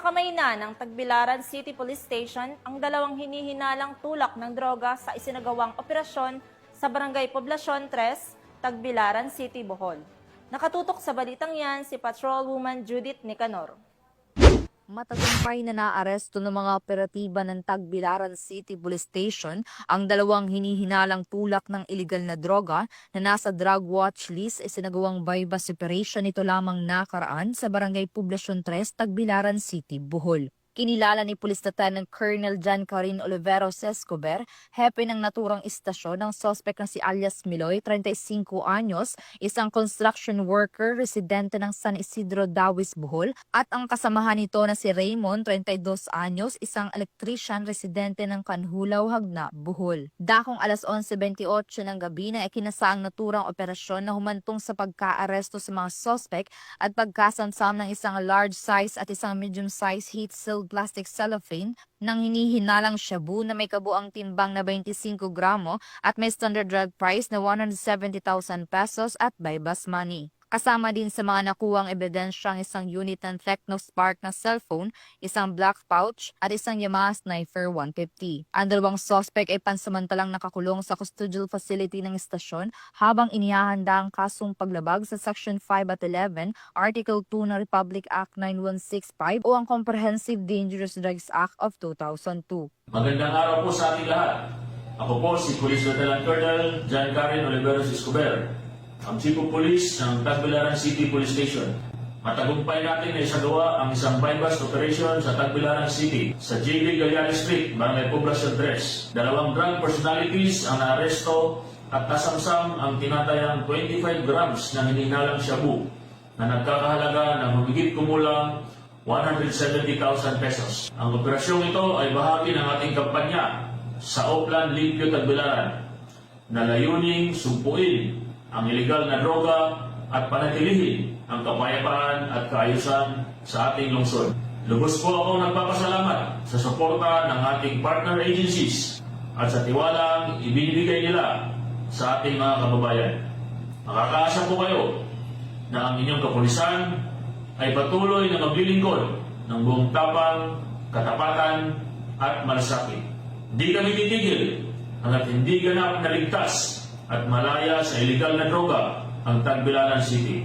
Nakamay na ng Tagbilaran City Police Station ang dalawang hinihinalang tulak ng droga sa isinagawang operasyon sa Barangay Poblacion 3, Tagbilaran City, Bohol. Nakatutok sa balitang yan si Patrolwoman Judith Nicanor. Matagumpay na naaresto ng mga operatiba ng Tagbilaran City Police Station ang dalawang hinihinalang tulak ng iligal na droga na nasa drug watch list isinagawang bypass operation nito lamang nakaraan sa Barangay Poblacion 3, Tagbilaran City, Bohol. Kinilala ni Police Lieutenant Colonel John Karin Oliveros Escobar, hepe ng naturang istasyon ng sospek na si alias Miloy, 35 anyos, isang construction worker residente ng San Isidro, Dawis, Bohol, at ang kasamahan nito na si Raymond, 32 anyos, isang electrician residente ng Kanhulaw, Hagna, Bohol. Dakong alas 11:28 ng gabi na ikinasaang naturang operasyon na humantong sa pagkaaresto sa mga sospek at pagkasamsam ng isang large size at isang medium size heat-sealed plastic cellophane ng hinihinalang shabu na may kabuang timbang na 25 gramo at may standard drug price na 170,000 pesos at bypass money. Kasama din sa mga nakuwang ebidensya ang isang unit ng Technospark na cellphone, isang black pouch at isang Yamaha Sniper 150. Ang dalawang suspect ay pansamantalang nakakulong sa custodial facility ng istasyon habang inihahanda ang kasong paglabag sa Section 5 at 11, Article 2 ng Republic Act 9165 o ang Comprehensive Dangerous Drugs Act of 2002. Magandang araw po sa ating lahat. Ako po si Police Lieutenant Colonel John Karin Oliveros Escobar, ang Chief of Police ng Tagbilaran City Police Station. Matagumpay natin na isagawa ang isang bypass operation sa Tagbilaran City sa JB Galliano Street, Barangay Poblacion 3. Dalawang drug personalities ang naaresto at nasamsam ang tinatayang 25 grams ng hinihinalang shabu na nagkakahalaga ng humigit kumulang 170,000 pesos. Ang operasyong ito ay bahagi ng ating kampanya sa Oplan Limpio Tagbilaran na layuning sumpuin ang iligal na droga at panatilihin ang kapayapaan at kaayusan sa ating lungsod. Lubos po akong nagpapasalamat sa suporta ng ating partner agencies at sa tiwalang ibinibigay nila sa ating mga kababayan. Makakaasa po kayo na ang inyong kapulisan ay patuloy na maglilingkod ng buong tapang, katapatan at malasakit. Di kami titigil hanggat hindi ganap na ligtas at malaya sa iligal na droga ang Tagbilaran City.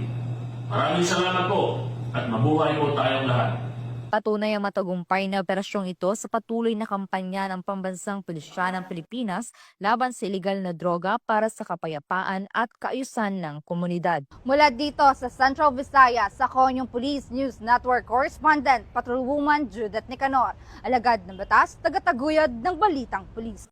Maraming salamat po at mabuhay po tayong lahat. Patunay ang matagumpay na operasyong ito sa patuloy na kampanya ng Pambansang Pulisya ng Pilipinas laban sa iligal na droga para sa kapayapaan at kaayusan ng komunidad. Mula dito sa Central Visayas, ako yung Police News Network Correspondent, Patrolwoman Judith Nicanor, alagad ng batas, tagataguyod ng Balitang Pulis.